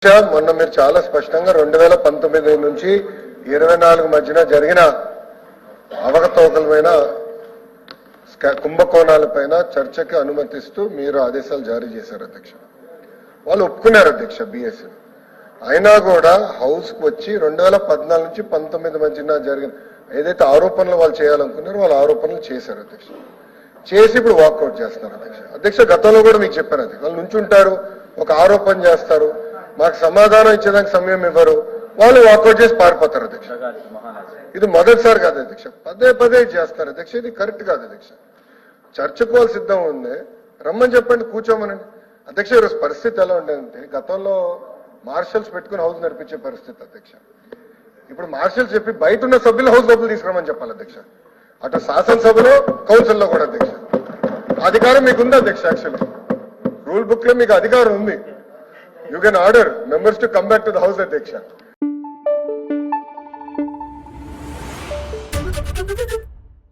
మొన్న మీరు చాలా స్పష్టంగా 2019 నుంచి 24 మధ్యన జరిగిన అవకతవకలమైన కుంభకోణాలపైన చర్చకి అనుమతిస్తూ మీరు ఆదేశాలు జారీ చేశారు అధ్యక్ష. వాళ్ళు ఒప్పుకున్నారు అధ్యక్ష బిఎస్ఎన్. అయినా కూడా హౌస్ కు వచ్చి 2014 నుంచి 19 మధ్యన జరిగిన ఏదైతే ఆరోపణలు వాళ్ళు చేయాలనుకున్నారో వాళ్ళ ఆరోపణలు చేశారు అధ్యక్ష. చేసి ఇప్పుడు వాకౌట్ చేస్తున్నారు అధ్యక్ష. అధ్యక్ష గతంలో కూడా మీకు చెప్పారు అధ్యక్ష, వాళ్ళు నుంచుంటారు, ఒక ఆరోపణ చేస్తారు, మాకు సమాధానం ఇచ్చేదానికి సమయం ఇవ్వరు, వాళ్ళు వాకౌట్ చేసి పారిపోతారు అధ్యక్ష. ఇది మొదటిసారి కాదు అధ్యక్ష, పదే పదే చేస్తారు అధ్యక్ష. ఇది కరెక్ట్ కాదు అధ్యక్ష. చర్చకు వాళ్ళు సిద్ధం ఉంది, రమ్మని చెప్పండి, కూర్చోమనండి అధ్యక్ష. ఈరోజు పరిస్థితి ఎలా ఉండేదంటే గతంలో మార్షల్స్ పెట్టుకుని హౌస్ నడిపించే పరిస్థితి అధ్యక్ష. ఇప్పుడు మార్షల్స్ చెప్పి బయట ఉన్న సభ్యులు హౌస్ లోపల తీసుకురామని చెప్పాలి అధ్యక్ష. అటు శాసనసభలో కౌన్సిల్లో కూడా అధ్యక్ష అధికారం మీకు ఉంది అధ్యక్ష. యాక్చువల్లీ రూల్ బుక్ లో మీకు అధికారం ఉంది. You can order members to come back to the house అధ్యక్ష.